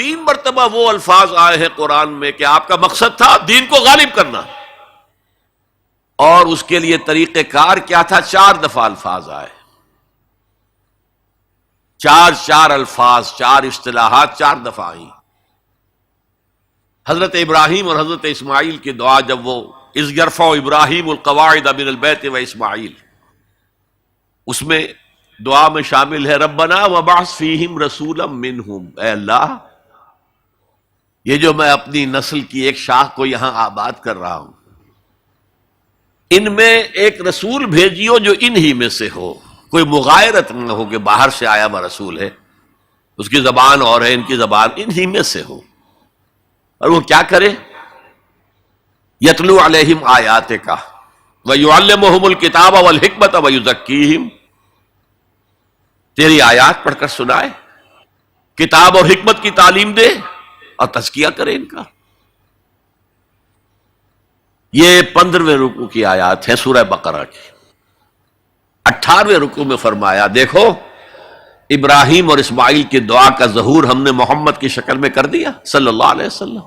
3 مرتبہ وہ الفاظ آئے ہیں قرآن میں کہ آپ کا مقصد تھا دین کو غالب کرنا، اور اس کے لیے طریقہ کار کیا تھا؟ 4 دفعہ الفاظ آئے، 4 الفاظ، 4 اصطلاحات 4 دفعہ آئیں۔ حضرت ابراہیم اور حضرت اسماعیل کی دعا، جب وہ اذ یرفع ابراہیم القواعد من البیت و اسماعیل، اس میں دعا میں شامل ہے ربنا وبعث فیہم رسولا منہم، اے اللہ یہ جو میں اپنی نسل کی ایک شاخ کو یہاں آباد کر رہا ہوں، ان میں ایک رسول بھیجیو جو انہی میں سے ہو، کوئی مغایرت نہ ہو کہ باہر سے آیا ہوا رسول ہے، اس کی زبان اور ہے، ان کی زبان انہی میں سے ہو، اور وہ کیا کرے؟ یتلو علیہم آیاتک ویعلمہم الکتاب والحکمت ویزکیہم، تیری آیات پڑھ کر سنائے، کتاب اور حکمت کی تعلیم دے اور تزکیہ کرے ان کا۔ یہ 15ویں رکوع کی آیات ہے سورہ بقرہ کی۔ 18ویں رکوع میں فرمایا دیکھو ابراہیم اور اسماعیل کی دعا کا ظہور ہم نے محمد کی شکل میں کر دیا صلی اللہ علیہ وسلم،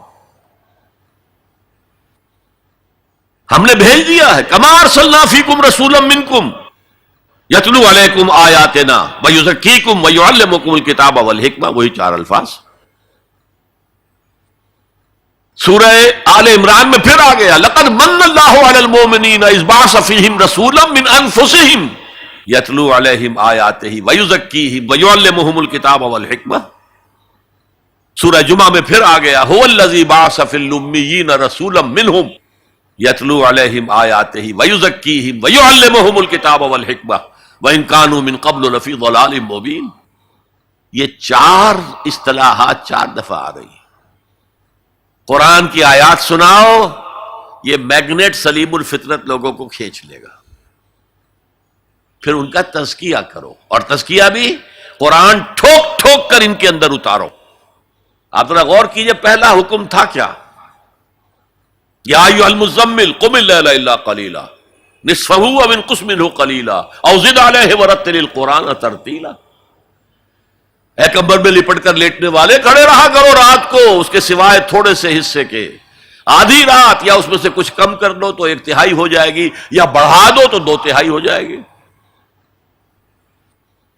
ہم نے بھیج دیا ہے، کما ارسلنا فیکم رسولا منکم یتلو علیکم آیاتنا ویزکیکم ویعلمکم الکتاب والحکمہ، وہی 4 الفاظ۔ سورہ آل عمران میں پھر آ گیا لقد من اللہ علی المؤمنین اذ بعث فیہم رسولا من انفسہم یتلو علیہم آیاتہ ویزکیہم ویعلمہم الکتاب والحکمہ۔ سورہ جمعہ میں پھر آ گیا هو الذی بعث فی الامیین رسولا منہم یتلو علیہم آیاتہ ویزکیہم ویعلمہم الکتاب والحکمہ وان کانوا من قبل لفی ضلال مبین۔ یہ 4 اصطلاحات 4 دفعہ آ رہی ہیں۔ قرآن کی آیات سناؤ، یہ میگنیٹ سلیم الفطرت لوگوں کو کھینچ لے گا، پھر ان کا تزکیہ کرو، اور تزکیہ بھی قرآن ٹھوک ٹھوک کر ان کے اندر اتارو۔ آپ ذرا غور کیجئے، پہلا حکم تھا کیا؟ یا ایھا المزمل قم اللیل الا قلیلا نصفہ او انقص منہ قلیلا او زد علیہ ورتل القرآن ترتیلا۔ اے کمبل میں لپٹ کر لیٹنے والے، کھڑے رہا کرو رات کو اس کے سوائے تھوڑے سے حصے کے، آدھی رات، یا اس میں سے کچھ کم کر لو تو 1/3 ہو جائے گی، یا بڑھا دو تو 2/3 ہو جائے گی۔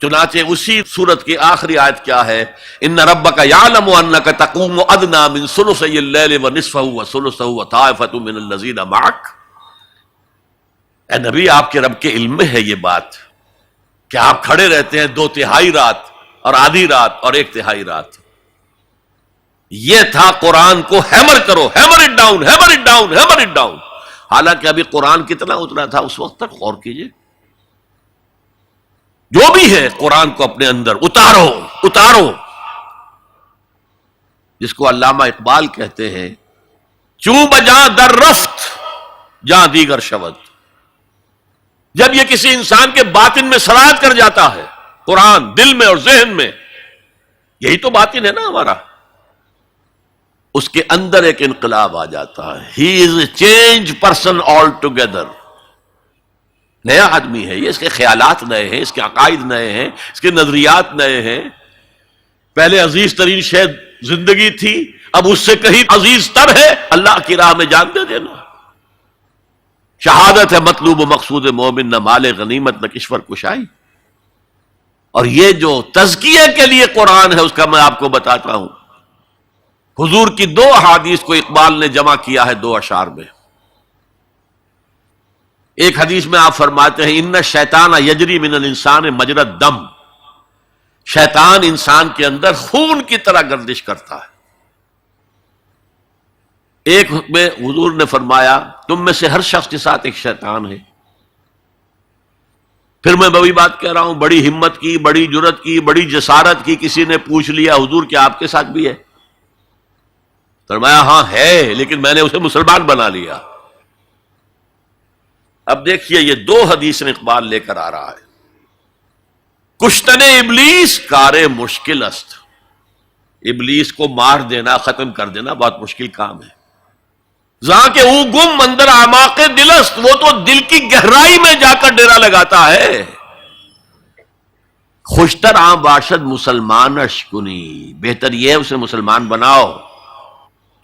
چنانچہ اسی سورت کی آخری آیت کیا ہے؟ ان ربک یعلم انک تقوم ادنی من ثلثی اللیل ونصفہ وثلثہ وطائفۃ من الذین معک۔ اے نبی، آپ کے رب کے علم میں ہے یہ بات کہ آپ کھڑے رہتے ہیں 2/3 رات اور آدھی رات اور 1/3 رات۔ یہ تھا قرآن کو ہیمر کرو، hammer it down, hammer it down, hammer it down. حالانکہ ابھی قرآن کتنا اترا تھا اس وقت تک؟ غور کیجئے، جو بھی ہے قرآن کو اپنے اندر اتارو اتارو، جس کو علامہ اقبال کہتے ہیں چوں بجاں در رفت جہاں دیگر شود۔ جب یہ کسی انسان کے باطن میں سرایت کر جاتا ہے قرآن، دل میں اور ذہن میں، یہی تو باطن ہے نا ہمارا، اس کے اندر ایک انقلاب آ جاتا ہے۔ He is a change person altogether, نیا آدمی ہے یہ، اس کے خیالات نئے ہیں، اس کے عقائد نئے ہیں، اس کے نظریات نئے ہیں۔ پہلے عزیز ترین شے زندگی تھی، اب اس سے کہیں عزیز تر ہے اللہ کی راہ میں جان دے دینا۔ شہادت ہے مطلوب و مقصود مومن، نہ مال غنیمت نہ کشور کشائی۔ اور یہ جو تزکیے کے لیے قرآن ہے اس کا میں آپ کو بتاتا ہوں۔ حضور کی 2 احادیث کو اقبال نے جمع کیا ہے 2 اشعار میں۔ ایک حدیث میں آپ فرماتے ہیں ان الشیطان یجری من الانسان مجری الدم، شیطان انسان کے اندر خون کی طرح گردش کرتا ہے۔ ایک میں حضور نے فرمایا تم میں سے ہر شخص کے ساتھ ایک شیطان ہے۔ پھر میں وہی بات کہہ رہا ہوں، بڑی ہمت کی، بڑی جرت کی، بڑی جسارت کی، کسی نے پوچھ لیا حضور کیا آپ کے ساتھ بھی ہے؟ فرمایا ہاں ہے، لیکن میں نے اسے مسلمان بنا لیا۔ اب دیکھیے یہ 2 حدیثیں اقبال لے کر آ رہا ہے۔ کشتن ابلیس کار مشکل است، ابلیس کو مار دینا، ختم کر دینا بہت مشکل کام ہے۔ جہاں کہ او گم اندر اعماق دل است، وہ تو دل کی گہرائی میں جا کر ڈیرا لگاتا ہے۔ خوشتر عام باشد مسلمان اشکنی، بہتر یہ ہے اسے مسلمان بناؤ.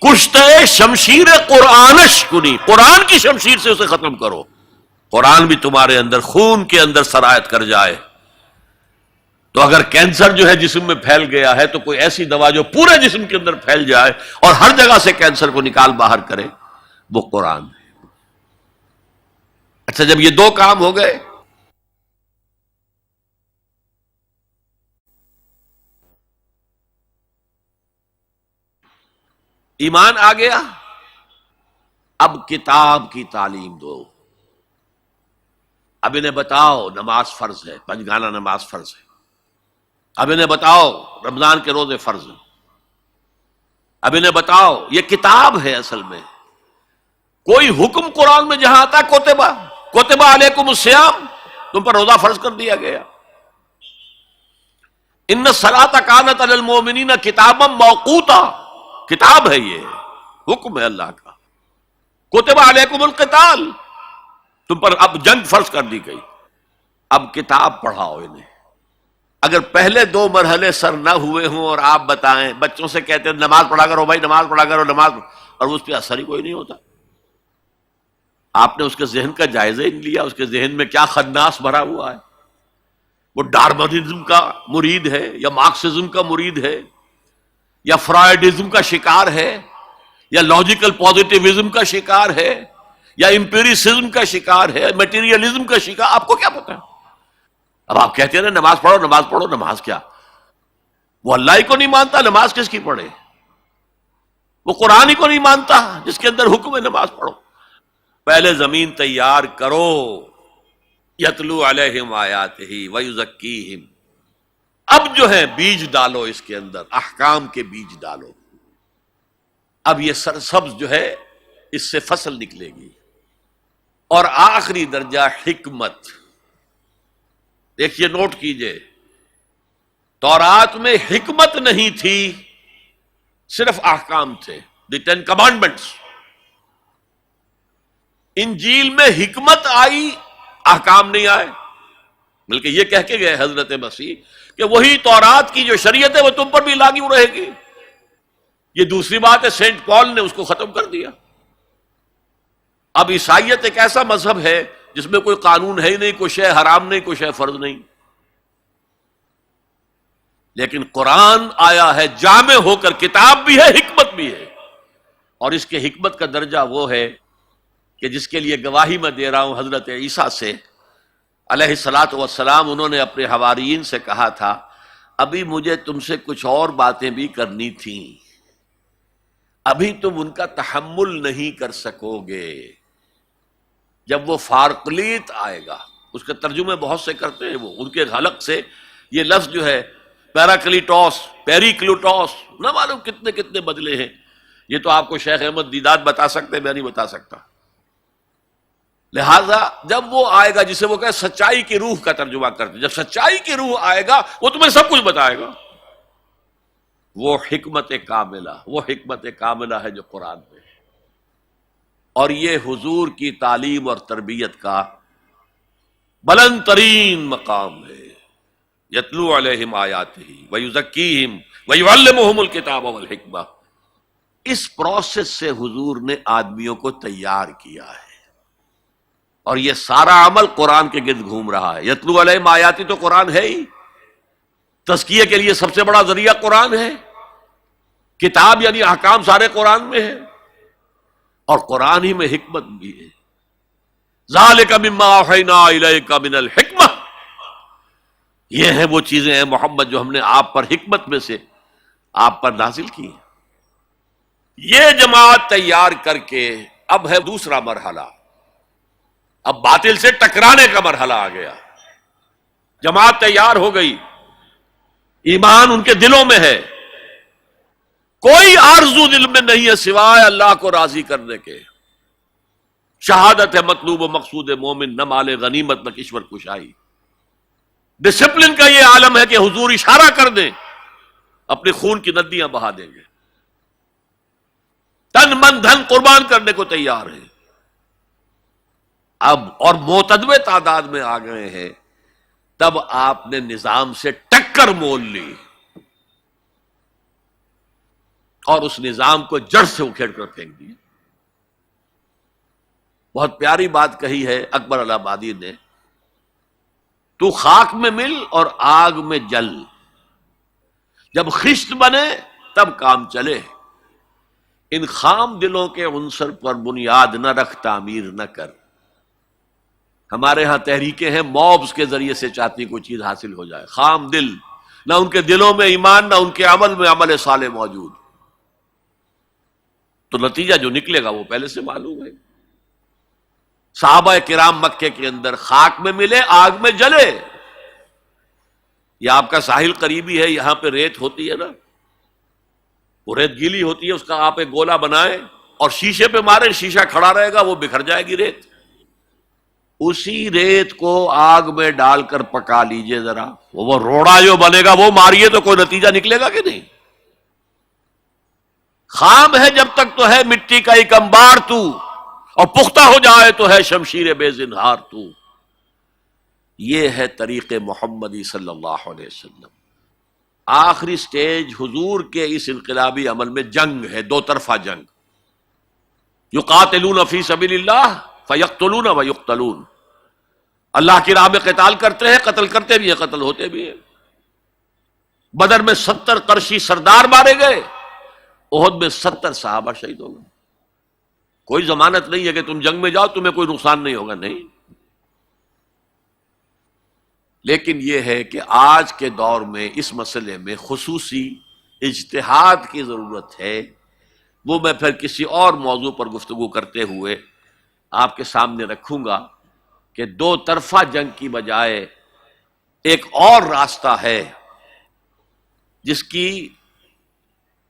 کشتے شمشیر قرآن اشکنی، قرآن کی شمشیر سے اسے ختم کرو. قرآن بھی تمہارے اندر خون کے اندر سرایت کر جائے. تو اگر کینسر جو ہے جسم میں پھیل گیا ہے تو کوئی ایسی دوا جو پورے جسم کے اندر پھیل جائے اور ہر جگہ سے کینسر کو نکال باہر کرے، وہ قرآن ہے. اچھا، جب یہ دو کام ہو گئے، ایمان آ گیا، اب کتاب کی تعلیم دو. اب انہیں بتاؤ نماز فرض ہے، پنجگانہ نماز فرض ہے. اب انہیں بتاؤ رمضان کے روزے فرض ہیں. اب انہیں بتاؤ یہ کتاب ہے. اصل میں کوئی حکم قرآن میں جہاں آتا کوتبہ علیکم الصیام، تم پر روزہ فرض کر دیا گیا. ان الصلاۃ کانت علی المؤمنین کتابا موقوتا، کتاب ہے، یہ حکم ہے اللہ کا. کوتبہ علیکم القتال، تم پر اب جنگ فرض کر دی گئی. اب کتاب پڑھاؤ انہیں. اگر پہلے دو مرحلے سر نہ ہوئے ہوں اور آپ بتائیں، بچوں سے کہتے ہیں نماز پڑھا کرو بھائی، نماز پڑھا کرو، نماز، اور اس پہ اثر ہی کوئی نہیں ہوتا. آپ نے اس کے ذہن کا جائزہ ہی نہیں لیا، اس کے ذہن میں کیا خناس بھرا ہوا ہے. وہ ڈارمنزم کا مرید ہے، یا مارکسزم کا مرید ہے، یا فرائڈزم کا شکار ہے، یا لاجیکل پازیٹیوزم کا شکار ہے، یا امپیریسزم کا شکار ہے، میٹیریلزم کا شکار، آپ کو کیا پتا ہے؟ اب آپ کہتے ہیں نا نماز پڑھو، نماز پڑھو. نماز کیا؟ وہ اللہ ہی کو نہیں مانتا، نماز کس کی پڑھے؟ وہ قرآن ہی کو نہیں مانتا جس کے اندر حکم ہے نماز پڑھو. پہلے زمین تیار کرو. یتلو علیہم آیاتہ ویزکیہم، اب جو ہے بیج ڈالو اس کے اندر، احکام کے بیج ڈالو. اب یہ سرسبز جو ہے اس سے فصل نکلے گی. اور آخری درجہ حکمت. دیکھیے، نوٹ کیجئے، تورات میں حکمت نہیں تھی، صرف احکام تھے، دی 10 کمانڈمنٹس. انجیل میں حکمت آئی، احکام نہیں آئے. بلکہ یہ کہہ کے گئے حضرت مسیح کہ وہی تورات کی جو شریعت ہے وہ تم پر بھی لاگو رہے گی. یہ دوسری بات ہے، سینٹ پال نے اس کو ختم کر دیا. اب عیسائیت ایک ایسا مذہب ہے جس میں کوئی قانون ہے ہی نہیں، کوئی شے حرام نہیں، کوئی شے فرض نہیں. لیکن قرآن آیا ہے جامع ہو کر، کتاب بھی ہے، حکمت بھی ہے. اور اس کے حکمت کا درجہ وہ ہے کہ جس کے لیے گواہی میں دے رہا ہوں حضرت عیسیٰ سے علیہ الصلاۃ والسلام. انہوں نے اپنے حواریین سے کہا تھا ابھی مجھے تم سے کچھ اور باتیں بھی کرنی تھیں، ابھی تم ان کا تحمل نہیں کر سکو گے. جب وہ فارقلیت آئے گا، اس کے ترجمے بہت سے کرتے ہیں، وہ ان کے حلق سے یہ لفظ جو ہے پیراکلیٹوس، پیریکلوٹوس، نہ معلوم کتنے کتنے بدلے ہیں. یہ تو آپ کو شیخ احمد دیداد بتا سکتے، میں نہیں بتا سکتا. لہذا جب وہ آئے گا جسے وہ کہے سچائی کی روح کا ترجمہ کرتے، جب سچائی کی روح آئے گا وہ تمہیں سب کچھ بتائے گا. وہ حکمت کاملہ، وہ حکمت کاملہ ہے جو قرآن میں ہے. اور یہ حضور کی تعلیم اور تربیت کا بلند ترین مقام ہے. یتلو علیہم آیاتہ ویزکیہم ویعلمہم الکتاب والحکمہ. اس پروسیس سے حضور نے آدمیوں کو تیار کیا ہے، اور یہ سارا عمل قرآن کے گرد گھوم رہا ہے. یتلو علیہم آیاتی تو قرآن ہے ہی، تزکیہ کے لیے سب سے بڑا ذریعہ قرآن ہے. کتاب یعنی احکام سارے قرآن میں ہے، اور قرآن ہی میں حکمت بھی ہے. ذالک مما اوحینا الیک من الحکمہ، یہ ہیں وہ چیزیں ہیں محمد جو ہم نے آپ پر حکمت میں سے آپ پر نازل کی. یہ جماعت تیار کر کے اب ہے دوسرا مرحلہ، اب باطل سے ٹکرانے کا مرحلہ آ گیا. جماعت تیار ہو گئی، ایمان ان کے دلوں میں ہے، کوئی آرزو دل میں نہیں ہے سوائے اللہ کو راضی کرنے کے. شہادت ہے مطلوب و مقصود مومن، نہ مال غنیمت نہ کشور کشائی. ڈسپلن کا یہ عالم ہے کہ حضور اشارہ کر دیں اپنے خون کی ندیاں بہا دیں گے، تن من دھن قربان کرنے کو تیار ہے. اب اور معتدوے تعداد میں آ گئے ہیں، تب آپ نے نظام سے ٹکر مول لی اور اس نظام کو جڑ سے اکھیڑ کر پھینک دیا۔ بہت پیاری بات کہی ہے اکبر الہ آبادی نے، تو خاک میں مل اور آگ میں جل، جب خشت بنے تب کام چلے، ان خام دلوں کے عنصر پر بنیاد نہ رکھ، تعمیر نہ کر۔ ہمارے ہاں تحریکیں ہیں موبز کے ذریعے سے چاہتی کوئی چیز حاصل ہو جائے، خام دل، نہ ان کے دلوں میں ایمان، نہ ان کے عمل میں عمل صالح موجود، تو نتیجہ جو نکلے گا وہ پہلے سے معلوم ہے۔ صحابہ کرام مکے کے اندر خاک میں ملے، آگ میں جلے۔ یہ آپ کا ساحل قریبی ہے، یہاں پہ ریت ہوتی ہے نا، وہ ریت گیلی ہوتی ہے، اس کا آپ ایک گولا بنائیں اور شیشے پہ ماریں، شیشہ کھڑا رہے گا، وہ بکھر جائے گی ریت۔ اسی ریت کو آگ میں ڈال کر پکا لیجئے ذرا، وہ روڑا جو بنے گا وہ ماریے تو کوئی نتیجہ نکلے گا کہ نہیں؟ خام ہے جب تک تو ہے مٹی کا ایک انبار تو، اور پختہ ہو جائے تو ہے شمشیر بے زنہار تو۔ یہ ہے طریق محمدی صلی اللہ علیہ وسلم۔ آخری سٹیج حضور کے اس انقلابی عمل میں جنگ ہے، دو طرفہ جنگ۔ یقاتلون فی سبیل اللہ فیقتلون ویقتلون، اللہ کی راہ میں قتال کرتے ہیں، قتل کرتے بھی ہیں، قتل ہوتے بھی ہیں۔ بدر میں 70 قرشی سردار مارے گئے، احد میں 70 صحابہ شہید ہو گئے۔ کوئی ضمانت نہیں ہے کہ تم جنگ میں جاؤ تمہیں کوئی نقصان نہیں ہوگا، نہیں۔ لیکن یہ ہے کہ آج کے دور میں اس مسئلے میں خصوصی اجتہاد کی ضرورت ہے، وہ میں پھر کسی اور موضوع پر گفتگو کرتے ہوئے آپ کے سامنے رکھوں گا کہ دو طرفہ جنگ کی بجائے ایک اور راستہ ہے جس کی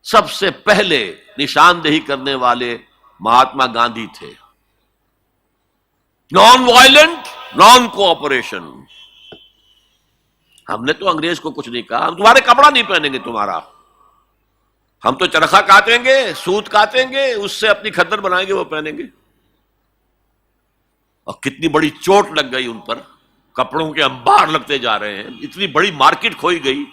سب سے پہلے نشاندہی کرنے والے مہاتما گاندھی تھے۔ Non violent, naan cooperation. ہم نے تو انگریز کو کچھ نہیں کہا، ہم تمہارے کپڑا نہیں پہنیں گے تمہارا، ہم تو چرخہ کاٹیں گے، سوت کاٹیں گے، اس سے اپنی کھدر بنائیں گے، وہ پہنیں گے۔ اور کتنی بڑی چوٹ لگ گئی ان پر، کپڑوں کے انبار لگتے جا رہے ہیں، اتنی بڑی مارکیٹ کھوئی گئی،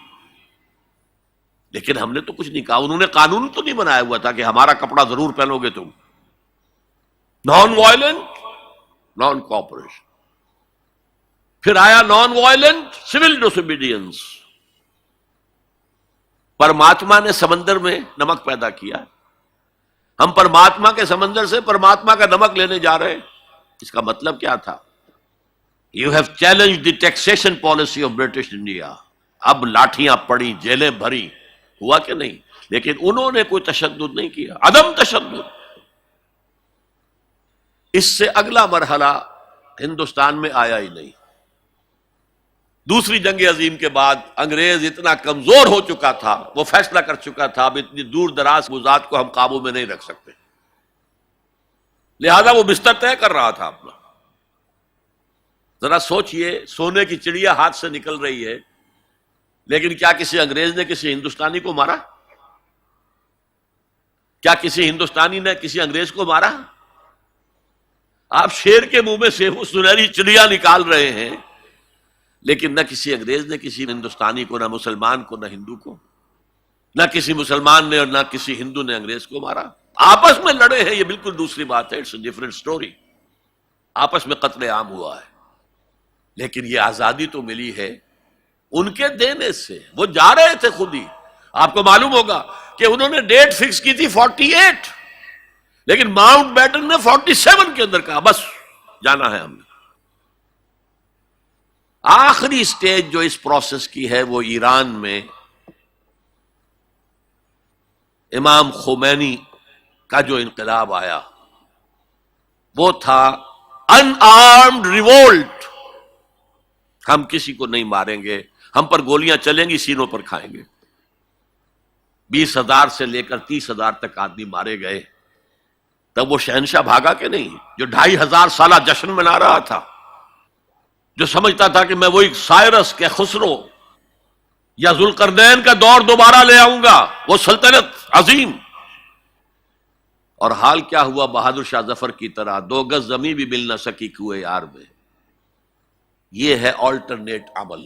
لیکن ہم نے تو کچھ نہیں کہا۔ انہوں نے قانون تو نہیں بنایا ہوا تھا کہ ہمارا کپڑا ضرور پہنو گے تم۔ Non violent, naan cooperation. پھر آیا نان وائلنٹ سول ڈسوبیڈینس۔ پرماتما نے سمندر میں نمک پیدا کیا، ہم پرماتما کے سمندر سے پرماتما کا نمک لینے جا رہے ہیں۔ اس کا مطلب کیا تھا؟ You have challenge the taxation policy of British India. اب لاٹھیاں پڑی، جیلیں بھری، ہوا کہ نہیں؟ لیکن انہوں نے کوئی تشدد نہیں کیا، عدم تشدد۔ اس سے اگلا مرحلہ ہندوستان میں آیا ہی نہیں۔ دوسری جنگ عظیم کے بعد انگریز اتنا کمزور ہو چکا تھا، وہ فیصلہ کر چکا تھا اب اتنی دور دراز گزات کو ہم قابو میں نہیں رکھ سکتے، لہذا وہ بستر طے کر رہا تھا اپنا۔ ذرا سوچئے، سونے کی چڑیا ہاتھ سے نکل رہی ہے، لیکن کیا کسی انگریز نے کسی ہندوستانی کو مارا؟ کیا کسی ہندوستانی نے کسی انگریز کو مارا؟ آپ شیر کے منہ میں سے وہ سنہری چڑیا نکال رہے ہیں، لیکن نہ کسی انگریز نے کسی ہندوستانی کو، نہ مسلمان کو، نہ ہندو کو، نہ کسی مسلمان نے اور نہ کسی ہندو نے انگریز کو مارا۔ آپس میں لڑے ہیں، یہ بالکل دوسری بات ہے، اٹس اے ڈفرنٹ سٹوری۔ آپس میں قتل عام ہوا ہے، لیکن یہ آزادی تو ملی ہے ان کے دینے سے۔ وہ جا رہے تھے خود ہی، آپ کو معلوم ہوگا کہ انہوں نے ڈیٹ فکس کی تھی 48، لیکن ماؤنٹ بیٹن نے 47 کے اندر کہا بس جانا ہے ہم نے۔ آخری سٹیج جو اس پروسیس کی ہے وہ ایران میں امام خمینی کا جو انقلاب آیا وہ تھا ان آرمڈ ریوولٹ۔ ہم کسی کو نہیں ماریں گے، ہم پر گولیاں چلیں گی، سینوں پر کھائیں گے۔ 20,000 سے لے کر 30,000 تک آدمی مارے گئے۔ تب وہ شہنشاہ بھاگا کہ نہیں جو 2,500 سالہ جشن منا رہا تھا، جو سمجھتا تھا کہ میں وہی سائرس کے خسرو یا ذوالقرنین کا دور دوبارہ لے آؤں گا، وہ سلطنت عظیم۔ اور حال کیا ہوا؟ بہادر شاہ ظفر کی طرح 2 گز زمین بھی مل نہ سکی کوئے یار میں۔ یہ ہے آلٹرنیٹ عمل.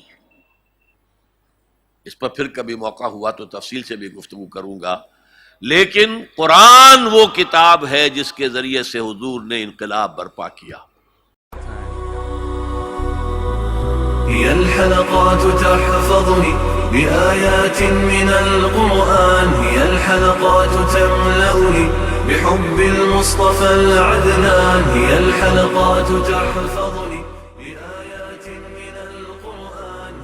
اس پر پھر کبھی موقع ہوا تو تفصیل سے بھی گفتگو کروں گا. لیکن قرآن وہ کتاب ہے جس کے ذریعے سے حضور نے انقلاب برپا کیا. هي الحلقات تحفظني بآيات من القرآن، هي الحلقات تملأني بحب المصطفى العدنان، هي الحلقات تحفظني